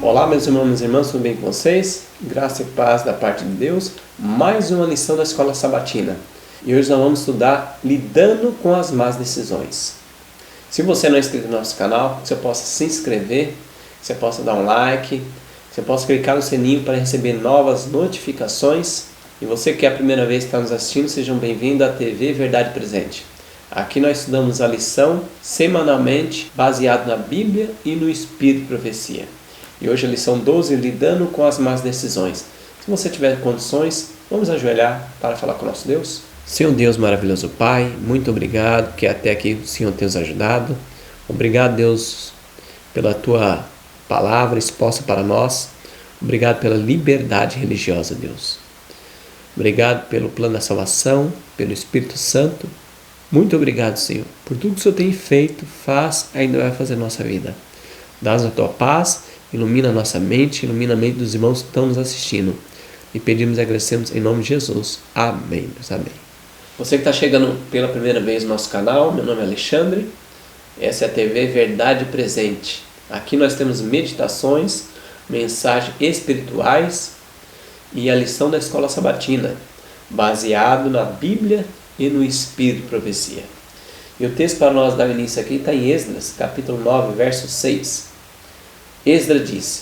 Olá, meus irmãos e minhas irmãs, tudo bem com vocês? Graça e paz da parte de Deus. Mais uma lição da Escola Sabatina. E hoje nós vamos estudar lidando com as más decisões. Se você não é inscrito no nosso canal, você possa se inscrever, você possa dar um like, você possa clicar no sininho para receber novas notificações. E você que é a primeira vez que está nos assistindo, sejam bem-vindos à TV Verdade Presente. Aqui nós estudamos a lição semanalmente, baseado na Bíblia e no Espírito de Profecia. E hoje a lição 12, lidando com as más decisões. Se você tiver condições, vamos ajoelhar para falar com o nosso Deus. Senhor Deus maravilhoso Pai, muito obrigado que até aqui o Senhor tem nos ajudado. Obrigado, Deus, pela Tua palavra exposta para nós. Obrigado pela liberdade religiosa, Deus. Obrigado pelo plano da salvação, pelo Espírito Santo. Muito obrigado, Senhor, por tudo que o Senhor tem feito, faz, ainda vai fazer na nossa vida. Dá-nos a Tua paz, ilumina a nossa mente, ilumina a mente dos irmãos que estão nos assistindo. E pedimos e agradecemos em nome de Jesus. Amém. Deus, amém. Você que está chegando pela primeira vez no nosso canal, meu nome é Alexandre. Essa é a TV Verdade Presente. Aqui nós temos meditações, mensagens espirituais e a lição da Escola Sabatina, baseado na Bíblia e no Espírito de Profecia. E o texto para nós dar início aqui está em Esdras, capítulo 9, verso 6. Esdras disse: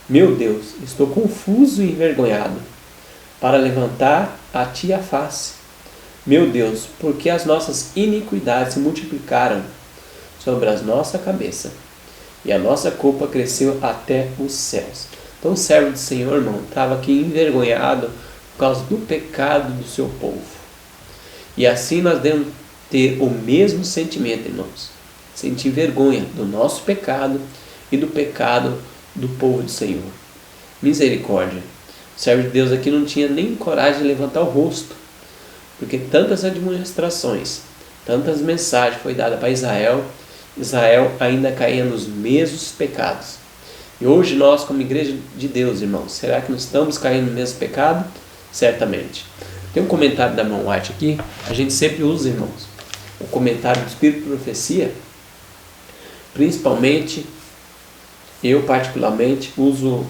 Meu Deus, estou confuso e envergonhado para levantar a ti a face. Meu Deus, porque as nossas iniquidades se multiplicaram sobre a nossa cabeça e a nossa culpa cresceu até os céus. Então o servo do Senhor, irmão, estava aqui envergonhado por causa do pecado do seu povo. E assim nós devemos ter o mesmo sentimento, irmãos. Sentir vergonha do nosso pecado e do pecado do povo do Senhor. Misericórdia. O servo de Deus aqui não tinha nem coragem de levantar o rosto, porque tantas administrações, tantas mensagens foi dada para Israel, Israel ainda caía nos mesmos pecados. E hoje nós, como igreja de Deus, irmãos, será que nós estamos caindo no mesmo pecado? Certamente. Tem um comentário da irmã White aqui, a gente sempre usa, irmãos, o comentário do Espírito de Profecia, principalmente, eu particularmente uso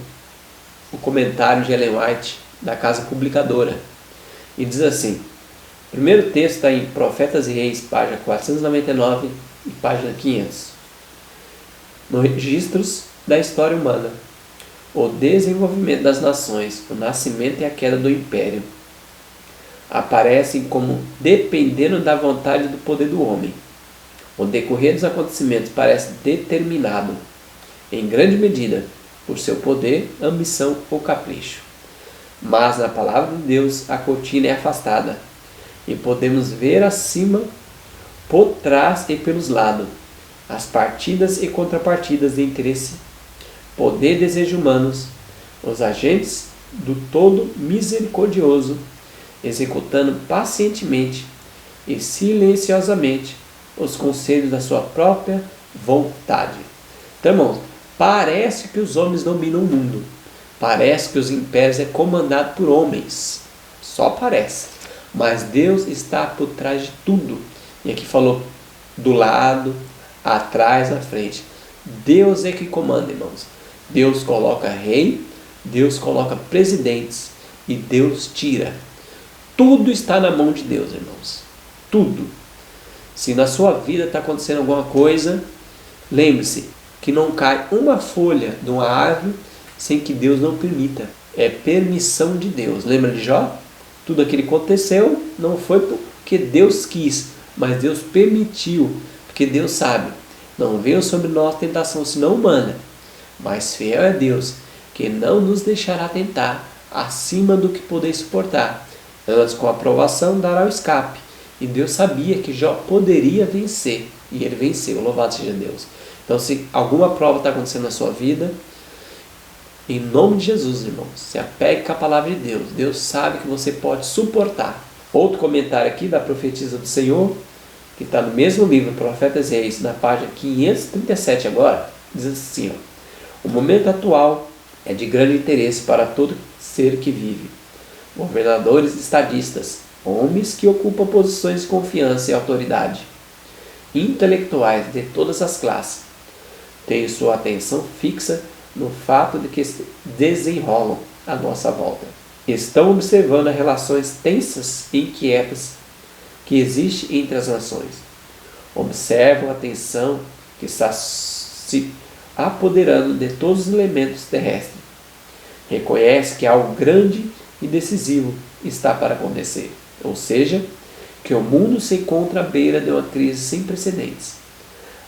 o comentário de Ellen White, da Casa Publicadora, e diz assim: o primeiro texto está em Profetas e Reis, página 499 e página 500. No registros da história humana, o desenvolvimento das nações, o nascimento e a queda do império, aparecem como dependendo da vontade e do poder do homem. O decorrer dos acontecimentos parece determinado, em grande medida, por seu poder, ambição ou capricho. Mas na palavra de Deus a cortina é afastada, e podemos ver acima, por trás e pelos lados, as partidas e contrapartidas de interesse, poder e desejo humanos, os agentes do todo misericordioso, executando pacientemente e silenciosamente os conselhos da sua própria vontade. Então, irmãos, parece que os homens dominam o mundo. Parece que os impérios é comandado por homens. Só parece. Mas Deus está por trás de tudo. E aqui falou do lado, atrás, na frente. Deus é que comanda, irmãos. Deus coloca rei, Deus coloca presidentes e Deus tira. Tudo está na mão de Deus, irmãos. Tudo. Se na sua vida está acontecendo alguma coisa, lembre-se que não cai uma folha de uma árvore sem que Deus não permita. É permissão de Deus. Lembra de Jó? Tudo aquilo que aconteceu não foi porque Deus quis, mas Deus permitiu, porque Deus sabe. Não veio sobre nós tentação senão humana, mas fiel é Deus, que não nos deixará tentar acima do que poder suportar. Antes, com a aprovação, dará o escape. E Deus sabia que Jó poderia vencer, e ele venceu. Louvado seja Deus. Então, se alguma prova está acontecendo na sua vida, em nome de Jesus, irmãos, se apegue com a palavra de Deus. Deus sabe que você pode suportar. Outro comentário aqui da profetisa do Senhor, que está no mesmo livro, Profetas e Reis, na página 537 agora, diz assim: ó, o momento atual é de grande interesse para todo ser que vive. Governadores estadistas, homens que ocupam posições de confiança e autoridade, intelectuais de todas as classes, têm sua atenção fixa no fato de que se desenrolam à nossa volta. Estão observando as relações tensas e inquietas que existem entre as nações. Observam a tensão que está se apoderando de todos os elementos terrestres. Reconhece que algo grande e decisivo está para acontecer, ou seja, que o mundo se encontra à beira de uma crise sem precedentes.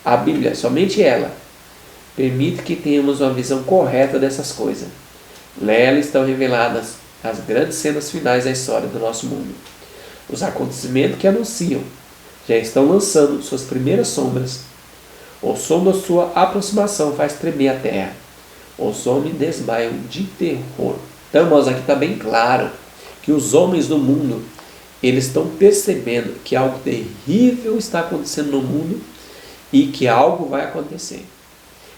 A Bíblia, somente ela, permite que tenhamos uma visão correta dessas coisas. Nela estão reveladas as grandes cenas finais da história do nosso mundo. Os acontecimentos que anunciam já estão lançando suas primeiras sombras. O som da sua aproximação faz tremer a terra. Os homens desmaiam de terror. Então, irmãos, aqui está bem claro que os homens do mundo, eles estão percebendo que algo terrível está acontecendo no mundo e que algo vai acontecer.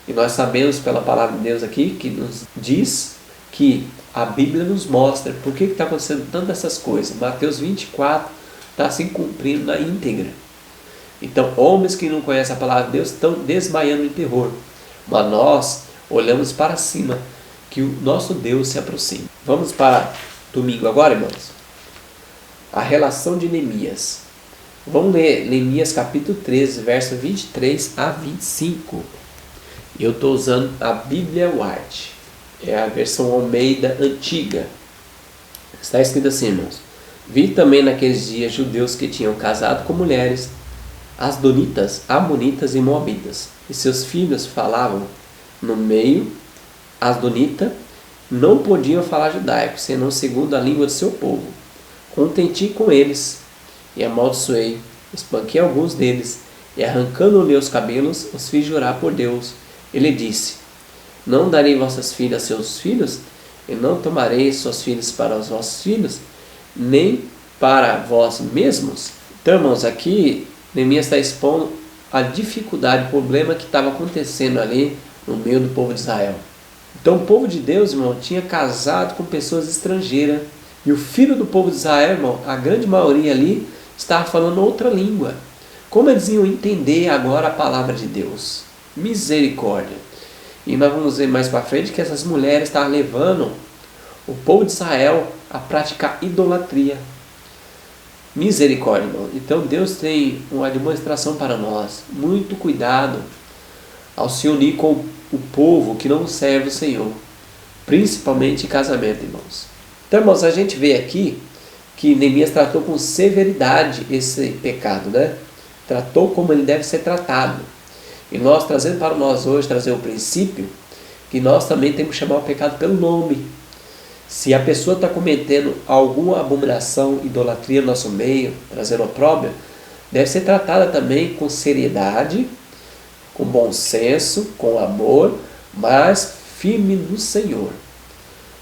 E nós sabemos pela palavra de Deus aqui, que nos diz que a Bíblia nos mostra por que está acontecendo tantas essas coisas. Mateus 24 está se cumprindo na íntegra. Então, homens que não conhecem a palavra de Deus estão desmaiando em terror. Mas nós olhamos para cima, que o nosso Deus se aproxima. Vamos para domingo agora, irmãos. A relação de Neemias. Vamos ler Neemias capítulo 13, verso 23 a 25. Eu estou usando a Bíblia White. É a versão Almeida antiga. Está escrito assim, irmãos. Vi também naqueles dias judeus que tinham casado com mulheres asdonitas, amonitas e moabitas. E seus filhos falavam no meio asdonita, não podiam falar judaico, senão segundo a língua do seu povo. Contenti com eles, e amaldiçoei, espanquei alguns deles, e arrancando-lhe os cabelos, os fiz jurar por Deus. Ele disse: não darei vossas filhas a seus filhos, e não tomarei suas filhas para os vossos filhos, nem para vós mesmos. Então, irmãos, aqui Neemias está expondo a dificuldade, o problema que estava acontecendo ali no meio do povo de Israel. Então, o povo de Deus, irmão, tinha casado com pessoas estrangeiras. E o filho do povo de Israel, irmão, a grande maioria ali, estava falando outra língua. Como eles iam entender agora a palavra de Deus? Misericórdia. E nós vamos ver mais para frente que essas mulheres estavam levando o povo de Israel a praticar idolatria. Misericórdia, irmão. Então Deus tem uma demonstração para nós. Muito cuidado ao se unir com o povo que não serve o Senhor. Principalmente em casamento, irmãos. Então, irmãos, a gente vê aqui que Neemias tratou com severidade esse pecado, né? Tratou como ele deve ser tratado. E nós, trazendo para nós hoje, trazer o princípio, que nós também temos que chamar o pecado pelo nome. Se a pessoa está cometendo alguma abominação, idolatria no nosso meio, trazendo opróbrio, deve ser tratada também com seriedade, com bom senso, com amor, mas firme no Senhor.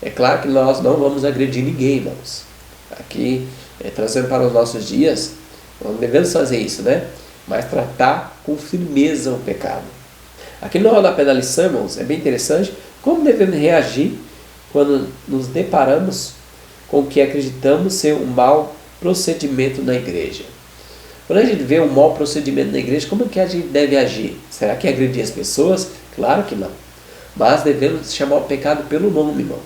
É claro que nós não vamos agredir ninguém, irmãos. Aqui, trazendo para os nossos dias, não devemos fazer isso, né? Mas tratar com firmeza o pecado. Aqui no rodapé da lição, irmãos, é bem interessante como devemos reagir quando nos deparamos com o que acreditamos ser um mau procedimento na igreja. Quando a gente vê um mau procedimento na igreja, como que a gente deve agir? Será que é agredir as pessoas? Claro que não. Mas devemos chamar o pecado pelo nome, irmão.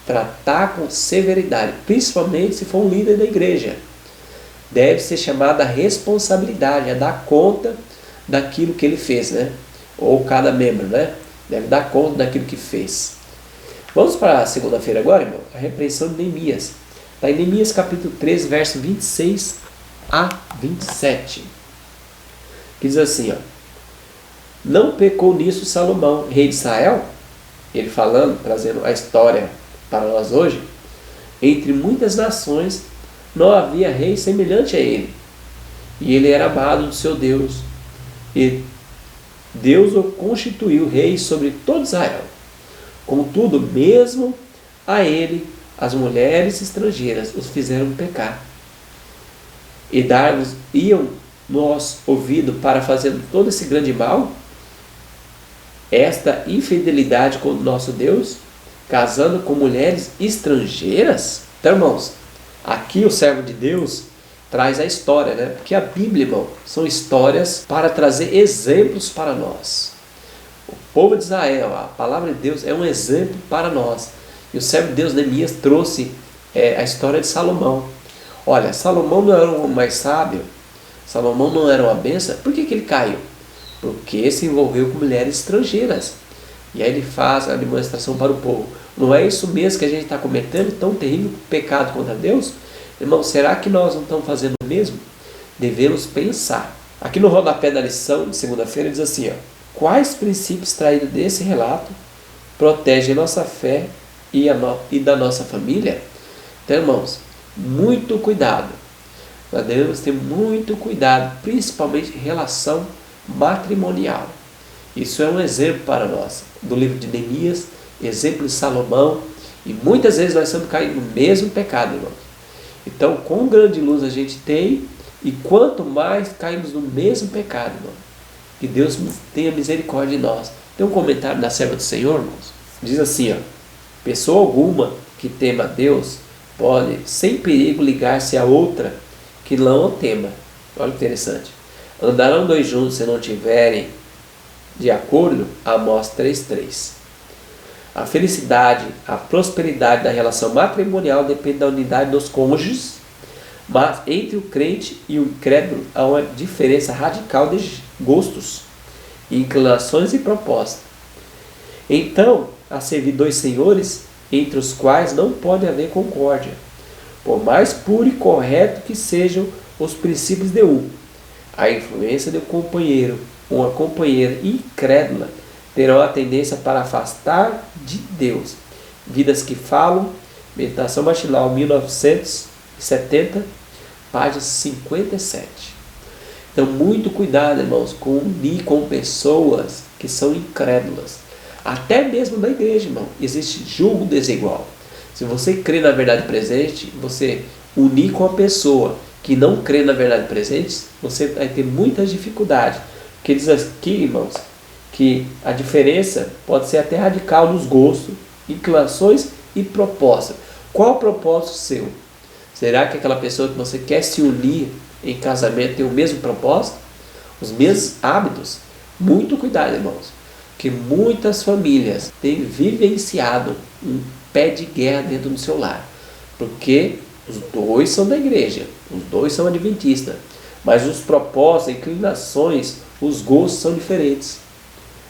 Tratar com severidade, principalmente se for um líder da igreja. Deve ser chamada a responsabilidade, a dar conta daquilo que ele fez, né? Ou cada membro, né? Deve dar conta daquilo que fez. Vamos para a segunda-feira agora, irmão? A repreensão de Neemias. Está em Neemias capítulo 13, verso 26 a 27. Que diz assim, ó. Não pecou nisso Salomão, rei de Israel? Ele falando, trazendo a história para nós hoje. Entre muitas nações não havia rei semelhante a ele. E ele era amado do seu Deus. E Deus o constituiu rei sobre todo Israel. Contudo, mesmo a ele, as mulheres estrangeiras os fizeram pecar. E dar-nos iam nós ouvido para fazer todo esse grande mal? Esta infidelidade com o nosso Deus, casando com mulheres estrangeiras? Então, irmãos, aqui o servo de Deus traz a história, né? Porque a Bíblia, irmão, são histórias para trazer exemplos para nós. povo de Israel, a palavra de Deus é um exemplo para nós. E o servo de Deus Neemias trouxe a história de Salomão. Olha, Salomão não era o mais sábio, Salomão não era uma bênção. Por que ele caiu? Porque se envolveu com mulheres estrangeiras. E aí ele faz a demonstração para o povo. Não é isso mesmo que a gente está cometendo, tão terrível pecado contra Deus? Irmão, será que nós não estamos fazendo o mesmo? Devemos pensar. Aqui no rodapé da lição de segunda-feira diz assim, ó, quais princípios extraídos desse relato protegem nossa fé e da nossa família? Então, irmãos, muito cuidado. Nós devemos ter muito cuidado, principalmente em relação matrimonial. Isso é um exemplo para nós, do livro de Neemias, exemplo de Salomão, e muitas vezes nós estamos caindo no mesmo pecado, irmãos. Então, com grande luz a gente tem, e quanto mais caímos no mesmo pecado, irmão, que Deus tenha misericórdia de nós. Tem um comentário da serva do Senhor, irmãos, diz assim, ó, pessoa alguma que tema a Deus pode, sem perigo, ligar-se a outra que não o tema. Olha que interessante. Andarão dois juntos se não tiverem de acordo? Amós 3:3. A felicidade, a prosperidade da relação matrimonial depende da unidade dos cônjuges, mas entre o crente e o incrédulo há uma diferença radical de gostos, inclinações e propostas. Então, há servir dois senhores, entre os quais não pode haver concórdia, por mais puro e correto que sejam os princípios de um. A influência do companheiro, uma companheira incrédula, terão a tendência para afastar de Deus. Vidas que falam, Meditação Matinal 1970, página 57. Então, muito cuidado, irmãos, com unir com pessoas que são incrédulas. Até mesmo na igreja, irmão, existe julgo desigual. Se você crê na verdade presente, você unir com a pessoa que não crê na verdade presente, você vai ter muita dificuldade. Porque diz aqui, irmãos, que a diferença pode ser até radical nos gostos, inclinações e propostas. Qual o propósito seu? Será que aquela pessoa que você quer se unir em casamento tem o mesmo propósito? Os mesmos hábitos? Muito cuidado, irmãos, que muitas famílias têm vivenciado um pé de guerra dentro do seu lar. Porque os dois são da igreja, os dois são adventistas, mas os propósitos, inclinações, os gostos são diferentes.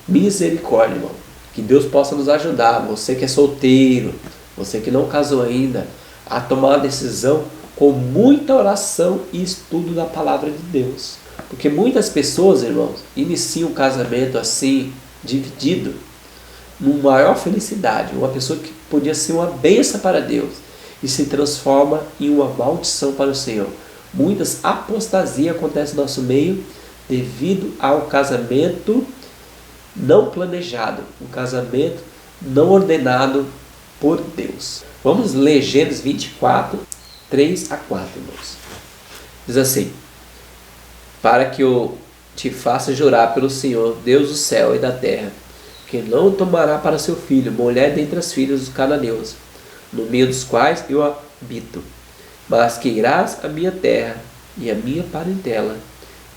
Misericórdia, irmão. Que Deus possa nos ajudar, você que é solteiro, você que não casou ainda, a tomar uma decisão com muita oração e estudo da palavra de Deus. Porque muitas pessoas, irmãos, iniciam um casamento assim, dividido, numa maior felicidade. Uma pessoa que podia ser uma bênção para Deus e se transforma em uma maldição para o Senhor. Muitas apostasias acontecem no nosso meio devido ao casamento não planejado, um casamento não ordenado por Deus. Vamos ler Gênesis 24, 3 a 4, irmãos. Diz assim: para que eu te faça jurar pelo Senhor, Deus do céu e da terra, que não tomará para seu filho mulher dentre as filhas dos cananeus, no meio dos quais eu habito, mas que irás à minha terra e à minha parentela,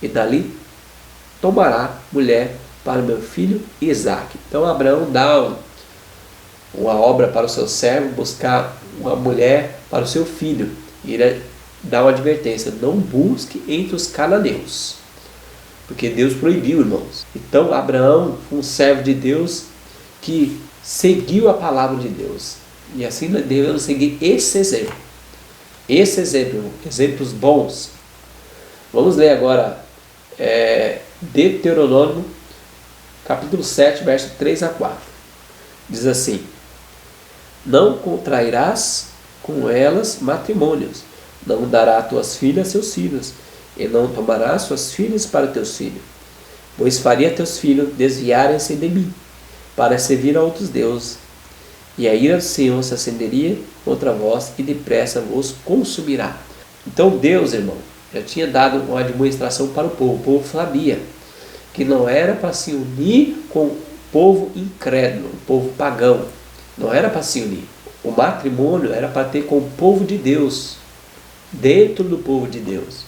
e dali tomará mulher para meu filho Isaque. Então Abraão dá uma obra para o seu servo, buscar uma mulher para o seu filho. E ele dá uma advertência: não busque entre os cananeus, porque Deus proibiu, irmãos. Então Abraão foi um servo de Deus que seguiu a palavra de Deus. E assim nós devemos seguir esse exemplo. Esse exemplo, exemplos bons. Vamos ler agora Deuteronômio, capítulo 7, verso 3 a 4. Diz assim: não contrairás com elas matrimônios, não dará tuas filhas a seus filhos, e não tomarás suas filhas para teus filhos, pois faria teus filhos desviarem-se de mim, para servir a outros deuses, e a ira do Senhor se acenderia contra vós, e depressa vos consumirá. Então Deus, irmão, já tinha dado uma administração para o povo sabia que não era para se unir com o povo incrédulo, o povo pagão, não era para se unir. O matrimônio era para ter com o povo de Deus, dentro do povo de Deus.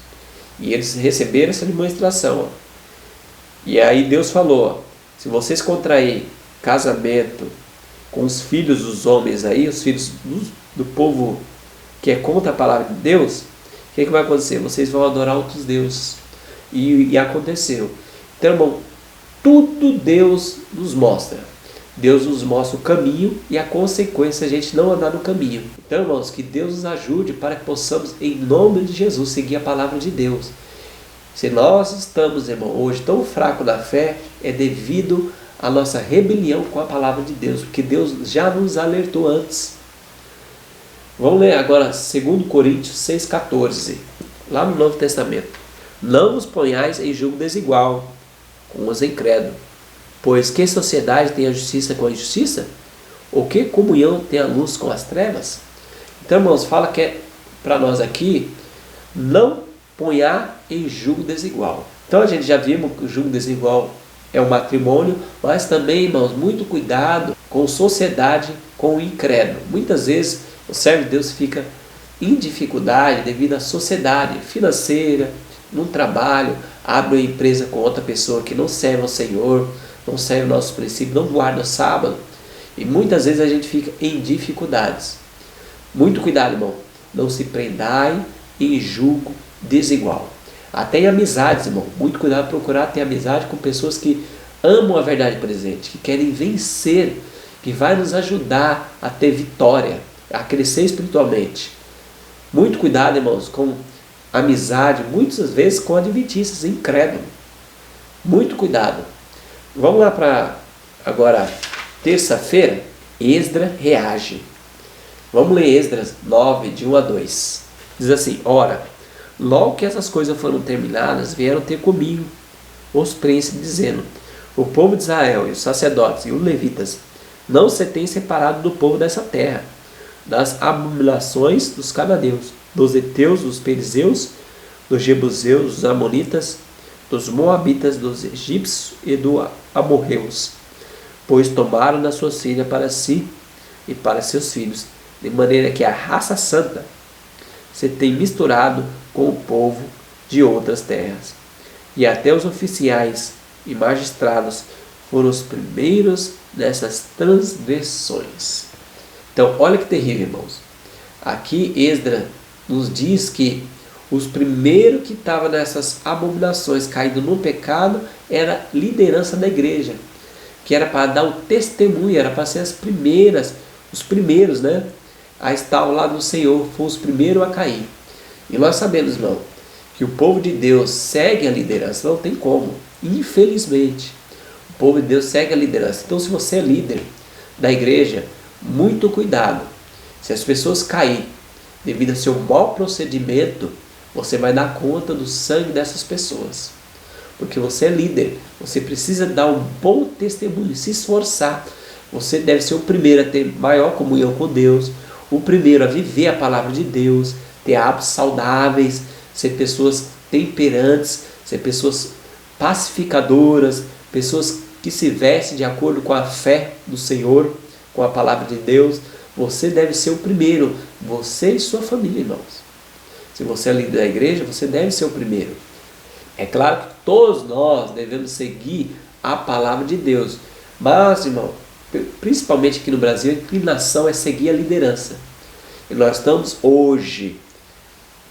E eles receberam essa demonstração. E aí Deus falou: Se vocês contraírem casamento com os filhos dos homens aí, os filhos do povo que é contra a palavra de Deus, o que vai acontecer? Vocês vão adorar outros deuses. E aconteceu. Então, irmão, tudo Deus nos mostra. Deus nos mostra o caminho e a consequência de a gente não andar no caminho. Então, irmãos, que Deus nos ajude para que possamos, em nome de Jesus, seguir a palavra de Deus. Se nós estamos, irmão, hoje tão fracos na fé, é devido à nossa rebelião com a palavra de Deus, porque Deus já nos alertou antes. Vamos ler agora 2 Coríntios 6,14, lá no Novo Testamento. Não vos ponhais em julgo desigual com os incrédulos, pois que sociedade tem a justiça com a injustiça? Ou que comunhão tem a luz com as trevas? Então, irmãos, fala que é para nós aqui, não ponhar em julgo desigual. Então a gente já vimos que o julgo desigual é o matrimônio, mas também, irmãos, muito cuidado com sociedade, com o incrédulo. Muitas vezes o servo de Deus fica em dificuldade devido à sociedade financeira, no trabalho, abre uma empresa com outra pessoa que não serve ao Senhor, não serve o nosso princípio, não guarda o sábado. E muitas vezes a gente fica em dificuldades. Muito cuidado, irmão. Não se prendai em julgo desigual. Até em amizades, irmão. Muito cuidado procurar ter amizade com pessoas que amam a verdade presente, que querem vencer, que vai nos ajudar a ter vitória, a crescer espiritualmente. Muito cuidado, irmãos, com amizade, muitas vezes com adventistas incrédulos. Muito cuidado. Vamos lá para agora, terça-feira, Esdras reage. Vamos ler Esdras 9, de 1 a 2. Diz assim: Ora, logo que essas coisas foram terminadas, vieram ter comigo os príncipes, dizendo: O povo de Israel e os sacerdotes e os levitas não se têm separado do povo dessa terra, das abominações dos cananeus, dos heteus, dos perizeus, dos jebuseus, dos amonitas, dos moabitas, dos egípcios e dos amorreus, pois tomaram das suas filhas para si e para seus filhos, de maneira que a raça santa se tem misturado com o povo de outras terras. E até os oficiais e magistrados foram os primeiros nessas transgressões. Então, olha que terrível, irmãos. Aqui Esdras nos diz que os primeiros que estavam nessas abominações, caídos no pecado, era a liderança da igreja, que era para dar o testemunho, era para ser as primeiras, os primeiros, né, a estar ao lado do Senhor, foram os primeiros a cair. E nós sabemos, irmão, que o povo de Deus segue a liderança, não tem como, infelizmente. O povo de Deus segue a liderança. Então, se você é líder da igreja, muito cuidado. Se as pessoas caírem devido ao seu mau procedimento, você vai dar conta do sangue dessas pessoas. Porque você é líder, você precisa dar um bom testemunho, se esforçar. Você deve ser o primeiro a ter maior comunhão com Deus, o primeiro a viver a palavra de Deus, ter hábitos saudáveis, ser pessoas temperantes, ser pessoas pacificadoras, pessoas que se vestem de acordo com a fé do Senhor, com a palavra de Deus. Você deve ser o primeiro, você e sua família, irmãos. Se você é líder da igreja, você deve ser o primeiro. É claro que todos nós devemos seguir a palavra de Deus. Mas, irmão, principalmente aqui no Brasil, a inclinação é seguir a liderança. E nós estamos hoje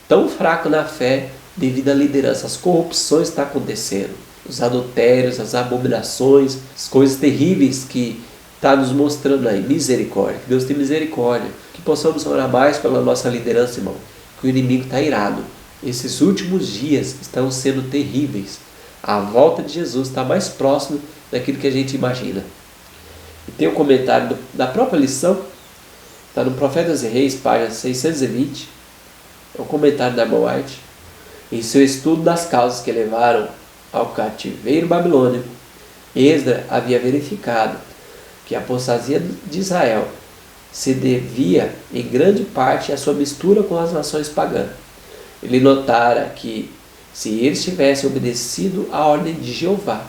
tão fracos na fé devido à liderança. As corrupções estão acontecendo. Os adultérios, as abominações, as coisas terríveis que está nos mostrando aí. Misericórdia. Que Deus tenha misericórdia. Que possamos orar mais pela nossa liderança, irmão. Que o inimigo está irado. Esses últimos dias estão sendo terríveis. A volta de Jesus está mais próximo daquilo que a gente imagina. E tem um comentário da própria lição, está no Profetas e Reis, página 620. É um comentário da irmã White. Em seu estudo das causas que levaram ao cativeiro babilônico, Esdras havia verificado que a apostasia de Israel se devia em grande parte à sua mistura com as nações pagãs. Ele notara que, se eles tivessem obedecido à ordem de Jeová,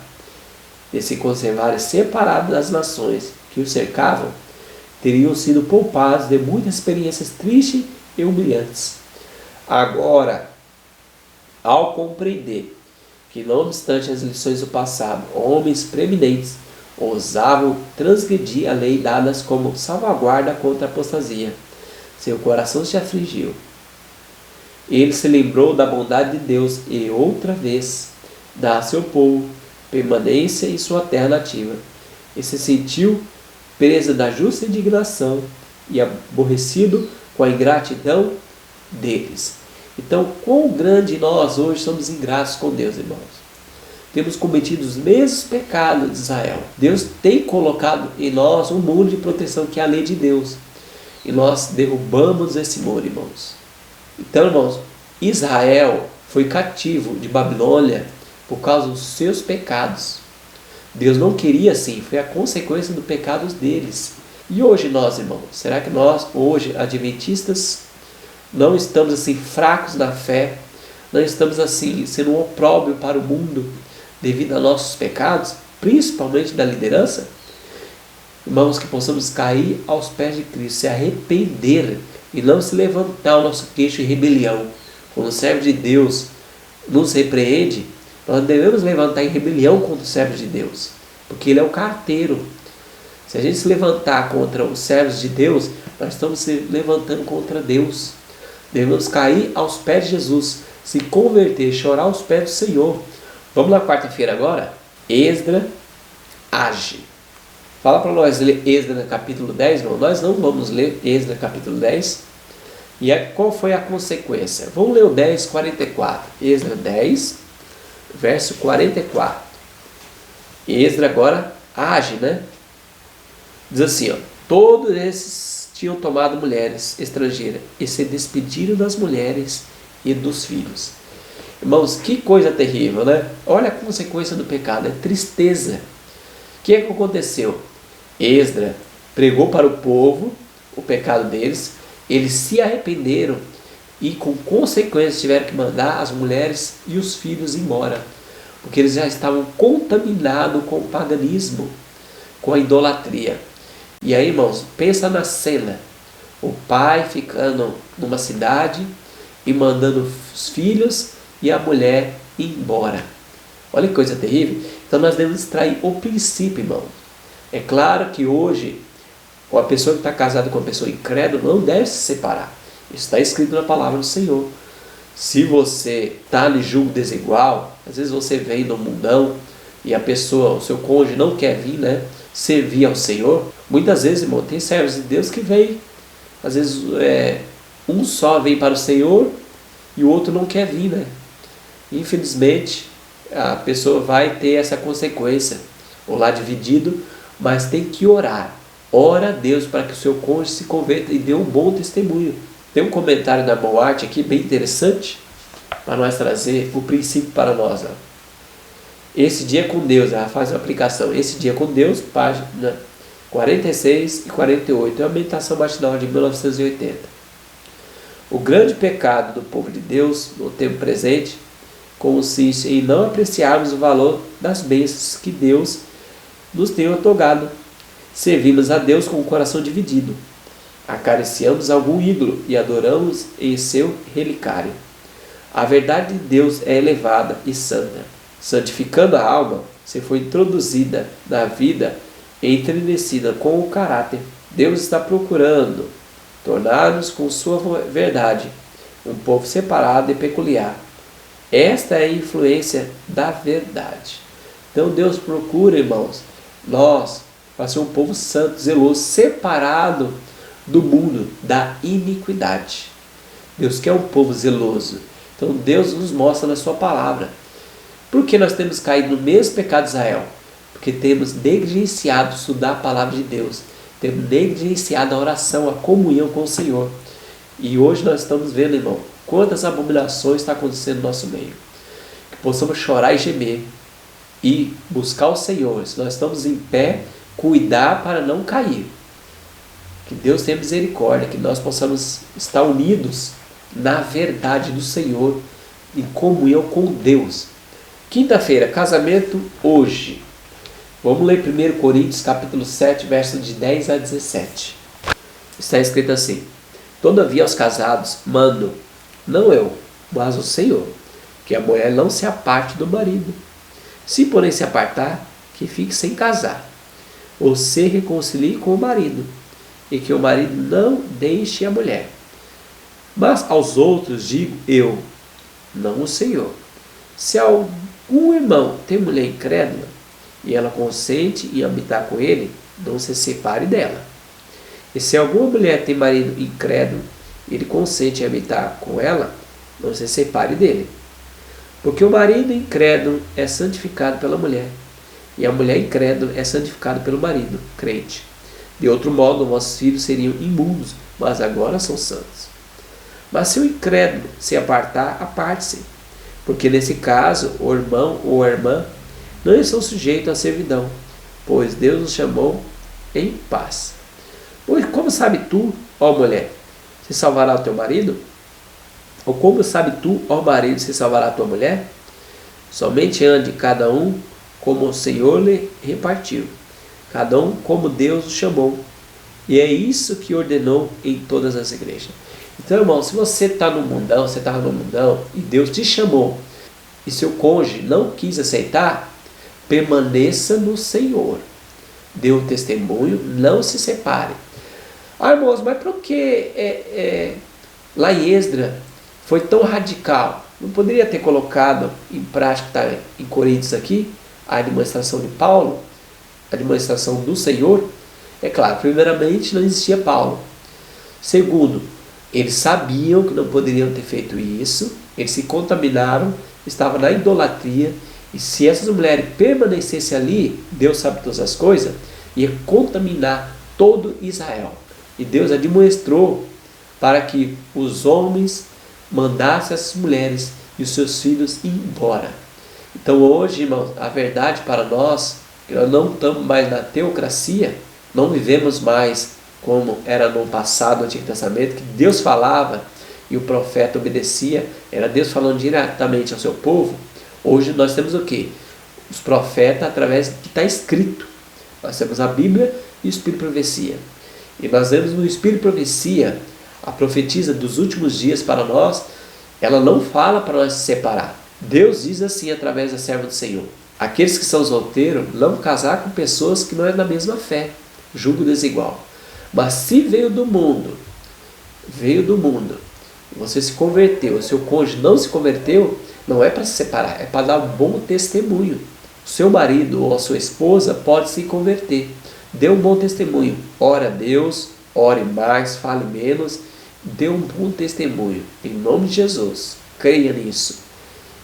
de se conservarem separados das nações que os cercavam, teriam sido poupados de muitas experiências tristes e humilhantes. Agora, ao compreender que, não obstante as lições do passado, homens preeminentes ousavam transgredir a lei dadas como salvaguarda contra a apostasia. Seu coração se afligiu. Ele se lembrou da bondade de Deus e outra vez dá a seu povo permanência em sua terra nativa. E se sentiu preso da justa indignação e aborrecido com a ingratidão deles. Então, quão grande nós hoje somos ingratos com Deus, irmãos. Temos cometido os mesmos pecados de Israel. Deus tem colocado em nós um muro de proteção que é a lei de Deus. E nós derrubamos esse muro, irmãos. Então, irmãos, Israel foi cativo de Babilônia por causa dos seus pecados. Deus não queria assim, foi a consequência dos pecados deles. E hoje nós, irmãos, será que nós, hoje, adventistas, não estamos assim fracos na fé? Não estamos assim sendo um opróbrio para o mundo devido a nossos pecados, principalmente da liderança? Irmãos, que possamos cair aos pés de Cristo, se arrepender e não se levantar o nosso queixo em rebelião. Quando o servo de Deus nos repreende, nós devemos levantar em rebelião contra o servo de Deus, porque ele é o carteiro. Se a gente se levantar contra os servos de Deus, nós estamos se levantando contra Deus. Devemos cair aos pés de Jesus, se converter, chorar aos pés do Senhor. Vamos na quarta-feira agora? Esdras age. Fala para nós ler Esdras capítulo 10, irmão. Nós não vamos ler Esdras capítulo 10. E qual foi a consequência? Vamos ler o 10, 44. Esdras 10, verso 44. Esdras agora age, né? Diz assim, ó. Todos esses tinham tomado mulheres estrangeiras e se despediram das mulheres e dos filhos. Irmãos, que coisa terrível, né? Olha a consequência do pecado, é tristeza. O que é que aconteceu? Esdras pregou para o povo o pecado deles, eles se arrependeram e com consequências tiveram que mandar as mulheres e os filhos embora, porque eles já estavam contaminados com o paganismo, com a idolatria. E aí, irmãos, pensa na cena, o pai ficando numa cidade e mandando os filhos e a mulher embora. Olha que coisa terrível. Então nós devemos extrair o princípio, irmão. É claro que hoje a pessoa que está casada com uma pessoa incrédula não deve se separar. Isso está escrito na palavra do Senhor. Se você está em julgo desigual, às vezes você vem no mundão e a pessoa, o seu cônjuge não quer vir, né, servir ao Senhor. Muitas vezes, irmão, tem servos de Deus que vêm. Às vezes um só vem para o Senhor e o outro não quer vir, né? Infelizmente, a pessoa vai ter essa consequência, ou lá dividido, mas tem que orar. Ora a Deus para que o seu cônjuge se converta e dê um bom testemunho. Tem um comentário da Moarte aqui bem interessante para nós trazer o princípio para nós. Ó. Esse dia com Deus, ela faz uma aplicação. Esse dia com Deus, página 46 e 48, é a meditação matinal de 1980. O grande pecado do povo de Deus no tempo presente consiste em não apreciarmos o valor das bênçãos que Deus nos tem otorgado. Servimos a Deus com o coração dividido. Acariciamos algum ídolo e adoramos em seu relicário. A verdade de Deus é elevada e santa. Santificando a alma, se foi introduzida na vida e entrenecida com o caráter. Deus está procurando tornar-nos com sua verdade um povo separado e peculiar. Esta é a influência da verdade. Então Deus procura, irmãos, nós, para ser um povo santo, zeloso, separado do mundo, da iniquidade. Deus quer um povo zeloso. Então Deus nos mostra na sua palavra. Por que nós temos caído no mesmo pecado de Israel? Porque temos negligenciado estudar a palavra de Deus. Temos negligenciado a oração, a comunhão com o Senhor. E hoje nós estamos vendo, irmão, quantas abominações estão acontecendo no nosso meio. Que possamos chorar e gemer e buscar o Senhor. Se nós estamos em pé, cuidar para não cair. Que Deus tenha misericórdia, que nós possamos estar unidos na verdade do Senhor, em comunhão com Deus. Quinta-feira, casamento hoje. Vamos ler 1 Coríntios capítulo 7, versos de 10 a 17. Está escrito assim: Todavia aos casados mando, não eu, mas o Senhor, que a mulher não se aparte do marido. Se porém se apartar, que fique sem casar. ou se reconcilie com o marido, e que o marido não deixe a mulher. Mas aos outros digo eu, não o Senhor. Se algum irmão tem mulher incrédula, e ela consente em habitar com ele, não se separe dela. E se alguma mulher tem marido incrédulo, e ele consente em habitar com ela, não se separe dele. Porque o marido incrédulo é santificado pela mulher, e a mulher incrédula é santificada pelo marido, crente. De outro modo, vossos filhos seriam imundos, mas agora são santos. Mas se o incrédulo se apartar, aparte-se, porque nesse caso o irmão ou a irmã não estão sujeitos à servidão, pois Deus os chamou em paz. Pois como sabe tu, ó mulher, se salvará o teu marido? Ou como sabe tu, ó marido, se salvará a tua mulher? Somente ande cada um como o Senhor lhe repartiu, cada um como Deus o chamou. E é isso que ordenou em todas as igrejas. Então, irmão, se você está no mundão, você estava no mundão e Deus te chamou e seu cônjuge não quis aceitar, permaneça no Senhor. Dê um testemunho, não se separe. Ah, irmãos, mas por que lá em Esdras foi tão radical? Não poderia ter colocado em prática, está em Coríntios aqui, a administração de Paulo, a administração do Senhor? É claro, primeiramente não existia Paulo. Segundo, eles sabiam que não poderiam ter feito isso, eles se contaminaram, estavam na idolatria, e se essas mulheres permanecessem ali, Deus sabe todas as coisas, ia contaminar todo Israel. E Deus admoestou para que os homens mandassem essas mulheres e os seus filhos ir embora. Então hoje, irmãos, a verdade para nós, que nós não estamos mais na teocracia, não vivemos mais como era no passado, no Antigo Testamento, que Deus falava e o profeta obedecia, era Deus falando diretamente ao seu povo. Hoje nós temos o quê? Os profetas através do que está escrito. Nós temos a Bíblia e o Espírito de Profecia. E nós vemos no Espírito de Profecia, a profetisa dos últimos dias para nós, ela não fala para nós se separar. Deus diz assim através da serva do Senhor: aqueles que são solteiros não casar com pessoas que não é da mesma fé, julgo desigual. Mas se veio do mundo, você se converteu, o seu cônjuge não se converteu, não é para se separar, é para dar um bom testemunho. O seu marido ou a sua esposa pode se converter, dê um bom testemunho, ore a Deus, ore mais, fale menos, dê um bom testemunho, em nome de Jesus. Creia nisso,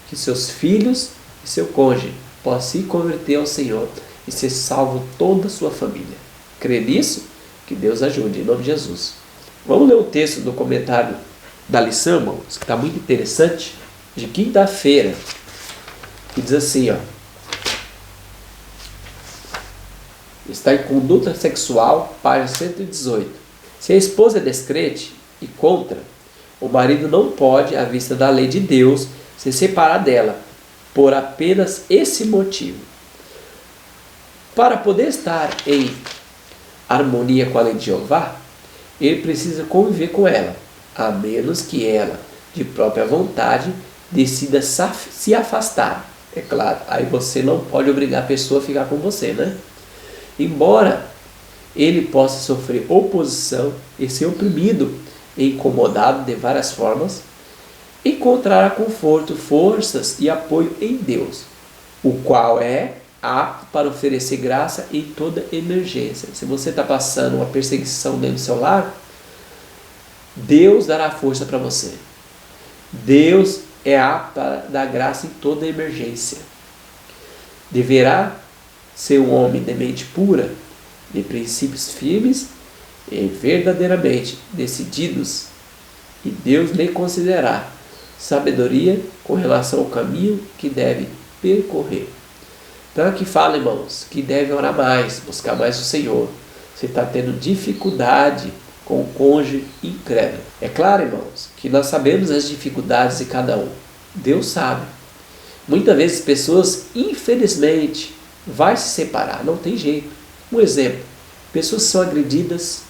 que seus filhos e seu cônjuge possam se converter ao Senhor e ser salvo toda a sua família. Crê nisso? Que Deus ajude, em nome de Jesus. Vamos ler o texto do comentário da lição, irmãos, que está muito interessante, de quinta-feira, que diz assim, ó. Está em Conduta Sexual, página 118. Se a esposa é descrente e contra, o marido não pode, à vista da lei de Deus, se separar dela, por apenas esse motivo. Para poder estar em harmonia com a lei de Jeová, ele precisa conviver com ela, a menos que ela, de própria vontade, decida se afastar. É claro, aí você não pode obrigar a pessoa a ficar com você, né? Embora ele possa sofrer oposição e ser oprimido e incomodado de várias formas, encontrará conforto, forças e apoio em Deus, o qual é apto para oferecer graça em toda emergência. Se você está passando uma perseguição dentro do seu lar, Deus dará força para você. Deus é apto para dar graça em toda emergência. Deverá ser um homem de mente pura, de princípios firmes e verdadeiramente decididos, e Deus lhe concederá sabedoria com relação ao caminho que deve percorrer. Então aqui fala, irmãos, que deve orar mais, buscar mais o Senhor. Você está tendo dificuldade com o cônjuge incrédulo. É claro, irmãos, que nós sabemos as dificuldades de cada um. Deus sabe. Muitas vezes pessoas, infelizmente, vão se separar, não tem jeito. Um exemplo, pessoas são agredidas,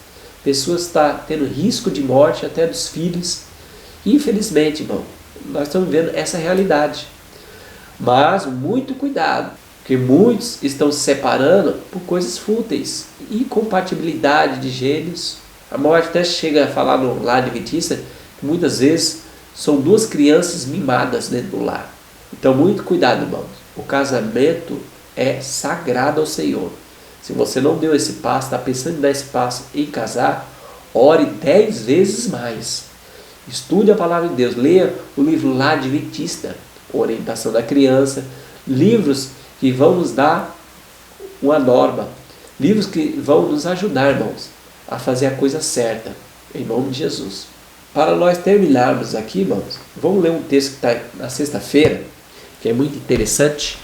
pessoas estão tendo risco de morte até dos filhos. Infelizmente, irmão, nós estamos vendo essa realidade. Mas muito cuidado. Porque muitos estão se separando por coisas fúteis, incompatibilidade de gênios. A morte até chega a falar no lar adventista que muitas vezes são duas crianças mimadas dentro do lar. Então, muito cuidado, irmãos. O casamento é sagrado ao Senhor. Se você não deu esse passo, está pensando em dar esse passo em casar, ore 10 vezes mais. Estude a palavra de Deus. Leia o livro Lar Adventista, Orientação da Criança. Livros que vão nos dar uma norma. Livros que vão nos ajudar, irmãos, a fazer a coisa certa. Em nome de Jesus. Para nós terminarmos aqui, irmãos, vamos ler um texto que está na sexta-feira, que é muito interessante,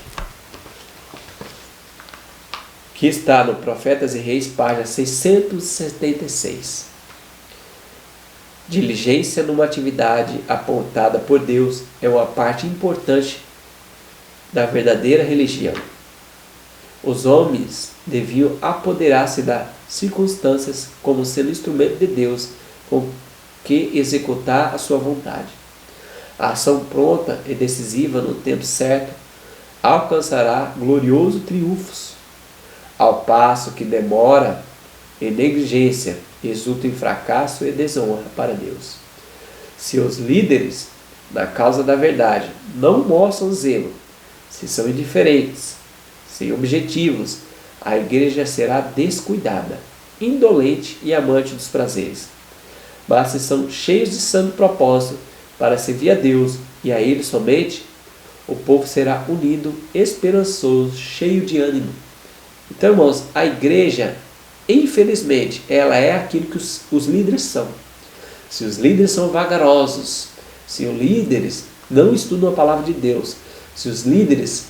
que está no Profetas e Reis, página 676. Diligência numa atividade apontada por Deus é uma parte importante da verdadeira religião. Os homens deviam apoderar-se das circunstâncias como sendo instrumento de Deus com que executar a sua vontade. A ação pronta e decisiva no tempo certo alcançará gloriosos triunfos, ao passo que demora e negligência resulta em fracasso e desonra para Deus. Se os líderes na causa da verdade não mostram zelo, se são indiferentes, sem objetivos, a igreja será descuidada, indolente e amante dos prazeres. Mas se são cheios de santo propósito para servir a Deus e a Ele somente, o povo será unido, esperançoso, cheio de ânimo. Então, irmãos, a igreja, infelizmente, ela é aquilo que os líderes são. Se os líderes são vagarosos, se os líderes não estudam a palavra de Deus, se os líderes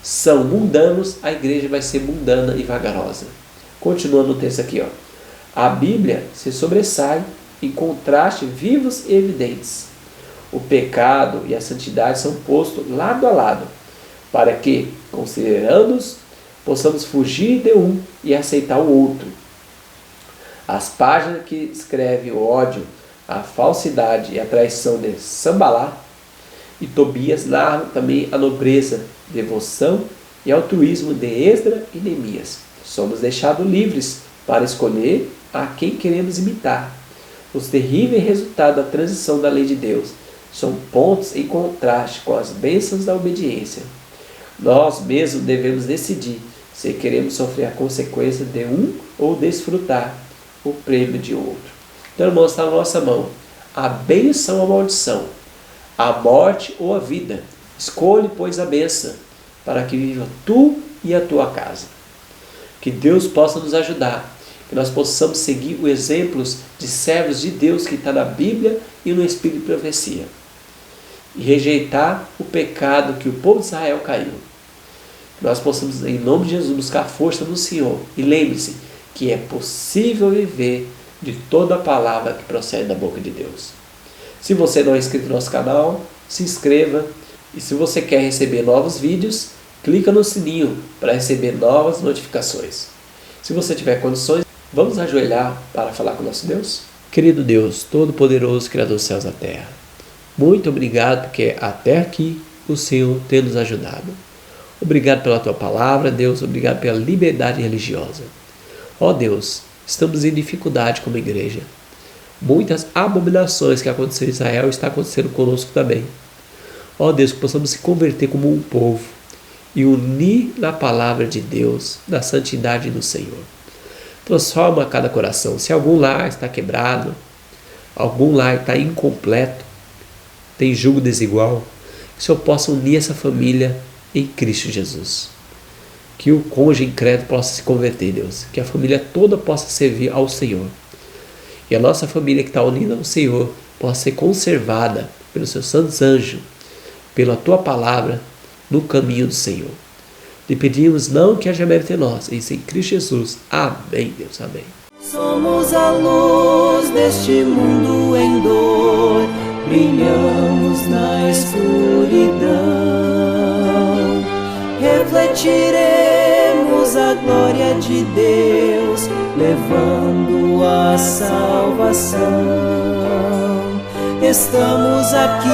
são mundanos, a igreja vai ser mundana e vagarosa. Continuando o texto aqui, ó. A Bíblia se sobressai em contrastes vivos e evidentes. O pecado e a santidade são postos lado a lado, para que, considerando-os, possamos fugir de um e aceitar o outro. As páginas que escrevem o ódio, a falsidade e a traição de Sambalá e Tobias narram também a nobreza, devoção e altruísmo de Esdra e Neemias. Somos deixados livres para escolher a quem queremos imitar. Os terríveis resultados da transição da lei de Deus são pontos em contraste com as bênçãos da obediência. Nós mesmos devemos decidir se queremos sofrer a consequência de um ou desfrutar o prêmio de outro. Então, irmãos, está na nossa mão a bênção ou a maldição, a morte ou a vida. Escolhe, pois, a bênção, para que viva tu e a tua casa. Que Deus possa nos ajudar, que nós possamos seguir os exemplos de servos de Deus que está na Bíblia e no Espírito de Profecia, e rejeitar o pecado que o povo de Israel caiu. Que nós possamos, em nome de Jesus, buscar força no Senhor. E lembre-se que é possível viver de toda a palavra que procede da boca de Deus. Se você não é inscrito no nosso canal, se inscreva. E se você quer receber novos vídeos, clica no sininho para receber novas notificações. Se você tiver condições, vamos ajoelhar para falar com o nosso Deus? Querido Deus, Todo-Poderoso, Criador dos céus e da terra, muito obrigado porque até aqui o Senhor tem nos ajudado. Obrigado pela Tua palavra, Deus, obrigado pela liberdade religiosa. Ó Deus, estamos em dificuldade como igreja. Muitas abominações que aconteceram em Israel estão acontecendo conosco também. Ó Deus, que possamos se converter como um povo e unir na palavra de Deus, na santidade do Senhor. Transforma cada coração. Se algum lar está quebrado, algum lar está incompleto, tem julgo desigual, que o Senhor possa unir essa família em Cristo Jesus. Que o cônjuge incrédulo possa se converter, Deus. Que a família toda possa servir ao Senhor. E a nossa família que está unida ao Senhor possa ser conservada pelos seus santos anjos, pela Tua palavra, no caminho do Senhor. Lhe pedimos não que haja mérito em nós, em Cristo Jesus. Amém, Deus. Amém. Somos a luz deste mundo em dor, brilhamos na escuridão, refletiremos a glória de Deus, levando a salvação. Estamos aqui,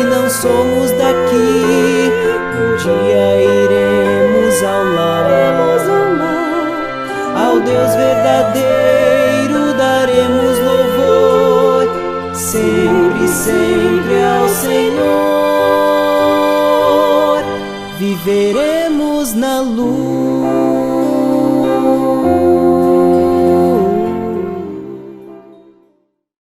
não somos daqui, um dia iremos ao lar. Ao Deus verdadeiro daremos louvor, sempre, sempre ao Senhor. Viveremos na luz.